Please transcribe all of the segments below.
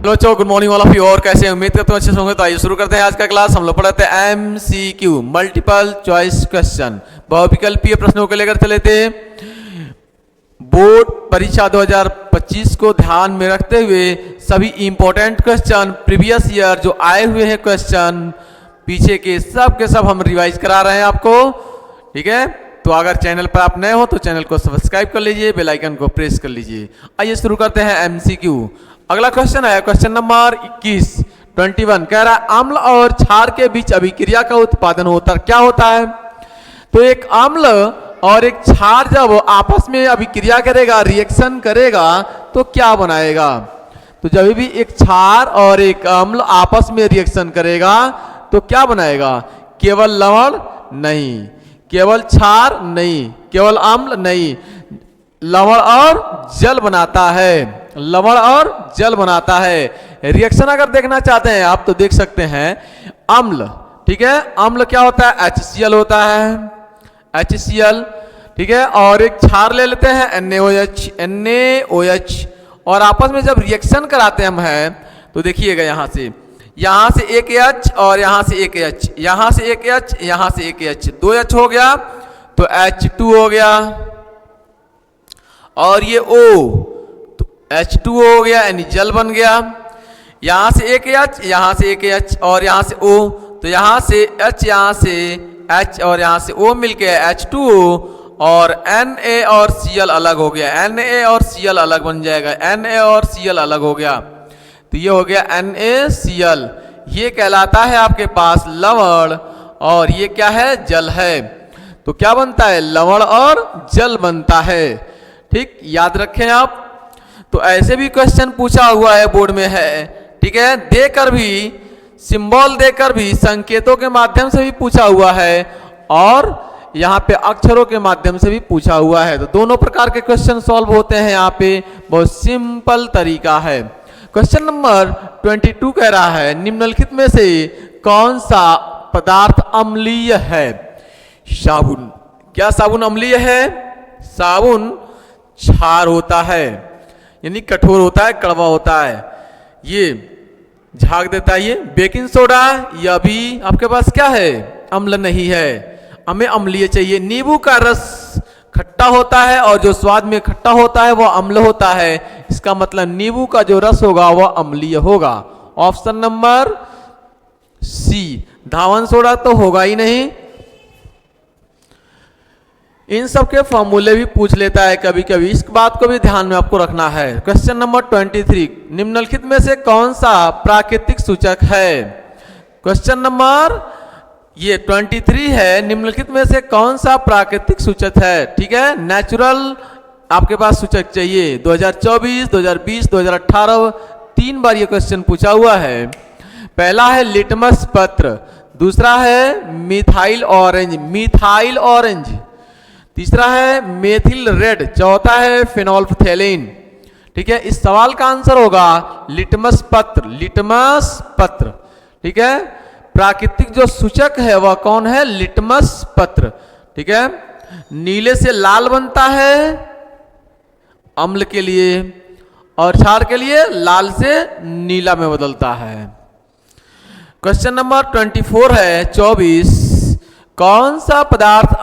Hello बच्चों, good morning all of you. और कैसे हैं? उम्मीद करता हूँ अच्छे से होंगे। तो आइए शुरू करते हैं आज का क्लास। हम लोग पढ़ाते हैं एमसीक्यू, मल्टीपल चॉइस क्वेश्चन, बहुविकल्पीय प्रश्नों को लेकर चले थे। बोर्ड परीक्षा 2025 को ध्यान में रखते हुए सभी इंपॉर्टेंट क्वेश्चन, प्रीवियस ईयर जो आए हुए हैं क्वेश्चन पीछे के सब हम रिवाइज करा रहे हैं आपको, ठीक है। तो अगर चैनल पर आप नए हो तो चैनल को सब्सक्राइब कर लीजिए, बेल आइकन को प्रेस कर लीजिए। आइए शुरू करते हैं एमसीक्यू। अगला क्वेश्चन है क्वेश्चन नंबर 21 कह रहा है अम्ल और क्षार के बीच अभिक्रिया का उत्पादन क्या होता है। तो एक अम्ल और एक क्षार जब आपस में अभिक्रिया करेगा, रिएक्शन करेगा, तो क्या बनाएगा। तो जब भी एक क्षार और एक अम्ल आपस में रिएक्शन करेगा तो क्या बनाएगा। केवल लवण नहीं, केवल क्षार नहीं, केवल अम्ल नहीं, लवण और जल बनाता है, लवण और जल बनाता है। रिएक्शन अगर देखना चाहते हैं आप तो देख सकते हैं अम्ल, ठीक है। अम्ल क्या होता है, HCl होता है, HCl, ठीक है। और एक क्षार ले लेते हैं NaOH, और आपस में जब रिएक्शन कराते हम हैं तो देखिएगा यहाँ से एक H और यहाँ से एक H, यहाँ से एक H, यहाँ से एक H, 2 H हो गया तो H2 हो गया, और ये O तो H2O हो गया, यानी जल बन गया। यहाँ से एक H, यहाँ से एक H, और यहाँ से O, तो यहाँ से H, यहाँ से H, और यहाँ से O मिलके H2O, और Na और Cl अलग हो गया, Na और Cl अलग बन जाएगा, Na और Cl अलग हो गया, तो ये हो गया NaCl। ये कहलाता है आपके पास लवण, और ये क्या है, जल है। तो क्या बनता है, लवण और जल बनता है, ठीक, याद रखें आप। तो ऐसे भी क्वेश्चन पूछा हुआ है बोर्ड में है, ठीक है। देकर भी, सिंबल देकर भी, संकेतों के माध्यम से भी पूछा हुआ है, और यहाँ पे अक्षरों के माध्यम से भी पूछा हुआ है। तो दोनों प्रकार के क्वेश्चन सॉल्व होते हैं यहाँ पे, बहुत सिंपल तरीका है। क्वेश्चन नंबर 22 कह रहा है निम्नलिखित में से कौन सा पदार्थ अम्लीय है। साबुन, क्या साबुन अम्लीय है। साबुन क्षार होता है, यानी कठोर होता है, कड़वा होता है, ये झाग देता है। ये बेकिंग सोडा, यह भी आपके पास क्या है, अम्ल नहीं है, हमें अम्लीय चाहिए। नींबू का रस खट्टा होता है, और जो स्वाद में खट्टा होता है वह अम्ल होता है, इसका मतलब नींबू का जो रस होगा वह अम्लीय होगा। Option number C. धावन सोडा तो होगा ही नहीं। इन सब के फॉर्मूले भी पूछ लेता है कभी कभी, इस बात को भी ध्यान में आपको रखना है। क्वेश्चन नंबर 23 निम्नलिखित में से कौन सा प्राकृतिक सूचक है। क्वेश्चन नंबर ये 23 है, निम्नलिखित में से कौन सा प्राकृतिक सूचक है, ठीक है। नेचुरल आपके पास सूचक चाहिए। 2024, 2020, 2018 3 बार ये क्वेश्चन पूछा हुआ है। पहला है लिटमस पत्र, दूसरा है मिथाइल ऑरेंज, तीसरा है मेथिल रेड, चौथा है फिनोल्फथेलिन, ठीक है। इस सवाल का आंसर होगा लिटमस पत्र, ठीक है। प्राकृतिक जो सूचक है वह कौन है, लिटमस पत्र, ठीक है। नीले से लाल बनता है अम्ल के लिए, और क्षार के लिए लाल से नीला में बदलता है। क्वेश्चन नंबर 24 है 24 कौन सा पदार्थ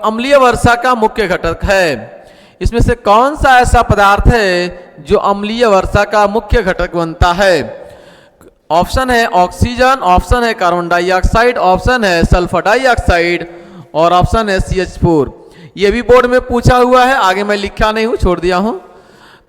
अम्लीय वर्षा का मुख्य घटक है। इसमें से कौन सा ऐसा पदार्थ है जो अम्लीय वर्षा का मुख्य घटक बनता है। ऑप्शन है ऑक्सीजन, ऑप्शन है कार्बन डाइऑक्साइड, ऑप्शन है सल्फर डाइऑक्साइड, और ऑप्शन है CH4। ये भी बोर्ड में पूछा हुआ है, आगे मैं लिखा नहीं हूं, छोड़ दिया हूं।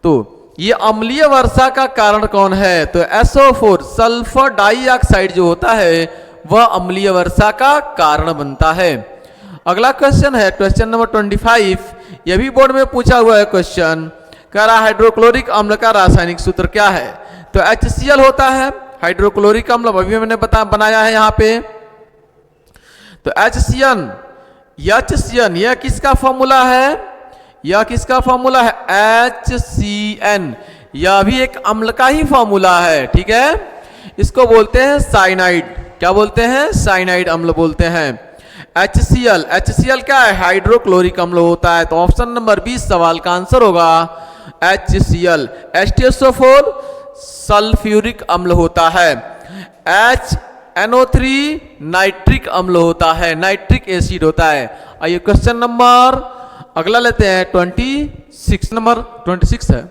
तो ये अम्लीय वर्षा का कारण कौन है, तो SO4 सल्फर डाइऑक्साइड जो होता है वह अम्लीय वर्षा का कारण बनता है। अगला क्वेश्चन है क्वेश्चन नंबर 25, यह भी बोर्ड में पूछा हुआ है क्वेश्चन, कह रहा हाइड्रोक्लोरिक अम्ल का रासायनिक सूत्र क्या है। तो HCl होता है, हाइड्रोक्लोरिक अम्ल अभी मैंने बनाया है यहाँ पे। तो HCN यह किसका फॉर्मूला है, यह किसका फॉर्मूला है, HCN, यह भी एक अम्ल का ही फॉर्मूला है, ठीक है। इसको बोलते हैं साइनाइड, क्या बोलते हैं, साइनाइड अम्ल बोलते हैं। HCl क्या है, हाइड्रोक्लोरिक अम्ल होता है। तो ऑप्शन नंबर 20 सवाल का आंसर होगा HCl। H2SO4 सल्फ्यूरिक अम्ल होता है। HNO3 नाइट्रिक अम्ल होता है, नाइट्रिक एसिड होता है। आइए क्वेश्चन नंबर अगला लेते हैं 26 नंबर 26 है,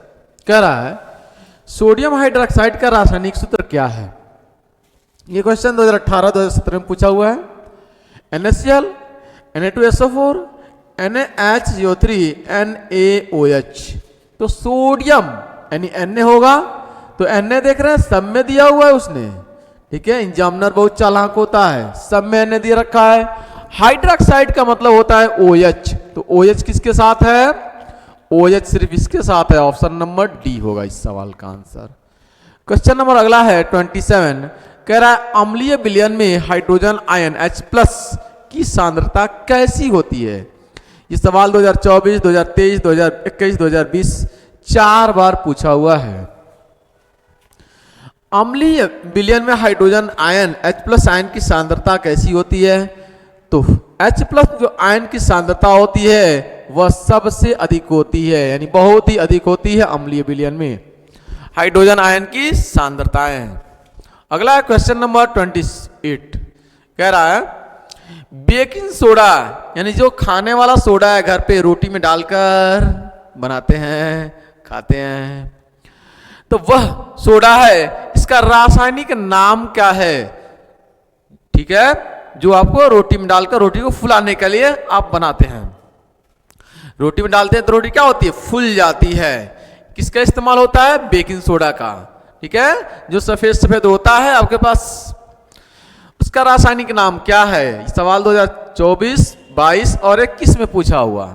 कह रहा है सोडियम हाइड्रोक्साइड का रासायनिक सूत्र क्या है। ये क्वेश्चन 2018-2017 में पूछा हुआ है। NaCl, Na2SO4, NaHCO3, NaOH। तो सोडियम यानी Na होगा, तो Na देख रहे हैं सब में दिया हुआ है उसने, ठीक है। एग्जामिनर बहुत चालाक होता है, सब में Na दिया रखा है। हाइड्रोक्साइड का मतलब होता है OH, तो OH किसके साथ है, OH सिर्फ इसके साथ है। ऑप्शन नंबर डी होगा इस सवाल का आंसर। क्वेश्चन नंबर अगला है 27, कह रहा है अम्लीय विलयन में हाइड्रोजन आयन H+ की सांद्रता कैसी होती है। ये सवाल 2024, 2023, 2021, 2020 4 बार पूछा हुआ है। अम्लीय विलयन में हाइड्रोजन आयन H+ आयन की सांद्रता कैसी होती है। तो H+ जो आयन की सांद्रता होती है वह सबसे अधिक होती है, यानी बहुत ही अधिक होती है अम्लीय विलयन में हाइड्रोजन आयन की सांद्रताएं। अगला है क्वेश्चन नंबर 28, कह रहा है बेकिंग सोडा यानी जो खाने वाला सोडा है, घर पे रोटी में डालकर बनाते हैं, खाते हैं, तो वह सोडा है, इसका रासायनिक नाम क्या है। ठीक है, जो आपको रोटी में डालकर रोटी को फुलाने के लिए आप बनाते हैं, रोटी में डालते हैं तो रोटी क्या होती है, फूल जाती है। किसका इस्तेमाल होता है, बेकिंग सोडा का। ठीक है, जो सफेद सफेद होता है आपके पास, उसका रासायनिक नाम क्या है। सवाल 2024, 22 और 21 में पूछा हुआ।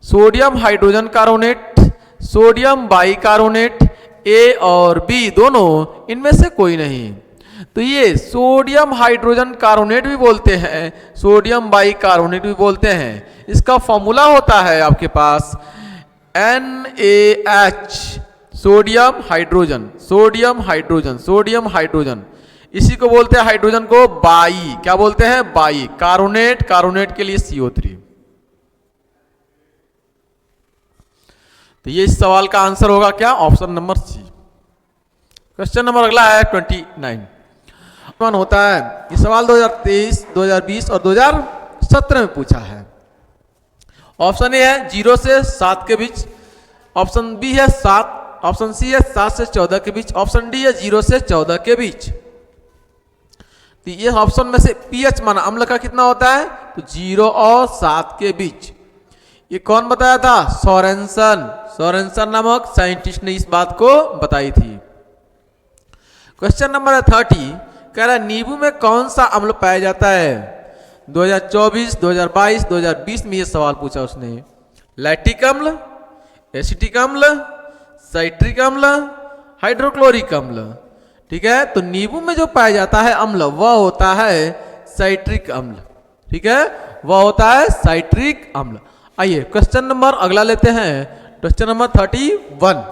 Sodium hydrogen carbonate, sodium bicarbonate, A और बी दोनों, इनमें से कोई नहीं। तो ये सोडियम हाइड्रोजन कार्बोनेट भी बोलते हैं, सोडियम बाइकार्बोनेट भी बोलते हैं। इसका फॉर्मूला होता है आपके पास NaH, sodium hydrogen, sodium hydrogen, sodium hydrogen. इसी को बोलते हैं हाइड्रोजन को बाई, क्या बोलते हैं, बाई। कार्बोनेट, कार्बोनेट के लिए CO3। तो ये इस सवाल का आंसर होगा क्या, option number C. Question number अगला है 29 होता है। ये सवाल 2023, 2020 और 2017 में पूछा है। ऑप्शन ए है 0 से 7 के बीच, ऑप्शन बी है 7, ऑप्शन सी है 7 से 14 के बीच, ऑप्शन डी है 0 से 14 के बीच। तो ये ऑप्शन में से pH माना अम्ल का कितना होता है, तो 0 और 7 के बीच। ये कौन बताया था, सोरेनसन, सोरेनसन नामक साइंटिस्ट ने इस बात को बताई थी। क्वेश्चन नंबर 30, कह रहा है नींबू में कौन सा अम्ल पाया जाता है। 2024, 2022, 2020 में ये सवाल पूछा उसने। लैक्टिक अम्ल, एसिटिक अम्ल, साइट्रिक अम्ल, हाइड्रोक्लोरिक अम्ल। ठीक है, तो नींबू में जो पाया जाता है अम्ल वह होता है साइट्रिक अम्ल। ठीक है, वह होता है साइट्रिक अम्ल। आइए क्वेश्चन नंबर अगला लेते हैं, क्वेश्चन नंबर 31।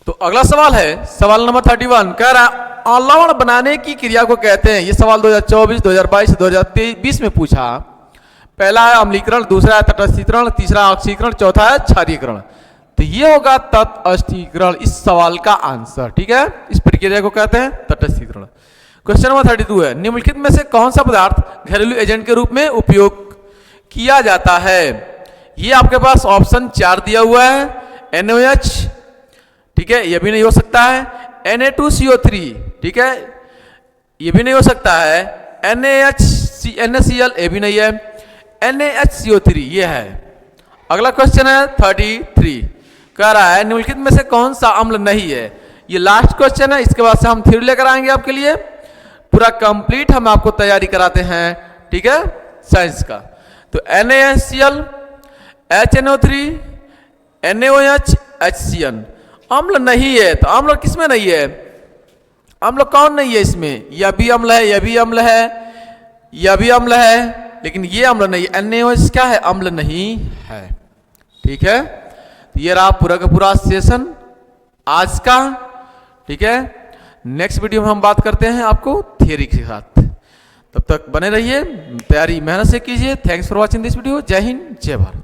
तो अगला सवाल है सवाल नंबर 31, कह रहा लवण बनाने की क्रिया को कहते हैं। ये सवाल 2024, 2022, 2023 में पूछा। पहला है अम्लीकरण, दूसरा है तटस्थीकरण, तीसरा ऑक्सीकरण, चौथा है क्षारीकरण। तो ये होगा तटस्थीकरण इस सवाल का आंसर। ठीक है, इस प्रक्रिया को कहते हैं तटस्थीकरण। क्वेश्चन नंबर 32 है, निम्नलिखित में से कौन सा पदार्थ घरेलू एजेंट के रूप में उपयोग किया जाता है। ये आपके पास ऑप्शन 4 दिया हुआ है, NaOH, ठीक है, ये भी नहीं हो सकता है। Na2CO3, ठीक है, ये भी नहीं हो सकता है। NaCl, ये भी नहीं है। NaHCO3 ये है। अगला क्वेश्चन है 33, कह रहा है निम्नलिखित में से कौन सा अम्ल नहीं है। ये लास्ट क्वेश्चन है, इसके बाद से हम थ्योरी लेकर आएंगे आपके लिए। पूरा कंप्लीट हम आपको तैयारी कराते हैं, ठीक है, साइंस का। तो NaCl, HNO3, NaOH, HCN अम्ल नहीं है। तो अम्ल किसमें नहीं है, अम्ल कौन नहीं है इसमें, यह भी अम्ल है, यह भी अम्ल है, यह भी अम्ल है, लेकिन ये अम्ल नहीं है। NaOH क्या है, अम्ल नहीं है। ठीक है, तो ये रहा पूरा का पूरा सेशन आज का। ठीक है, नेक्स्ट वीडियो में हम बात करते हैं आपको थियरी के साथ। तब तक बने रहिए, तैयारी मेहनत से कीजिए। Thanks for watching this video. जय हिंद, जय भारत।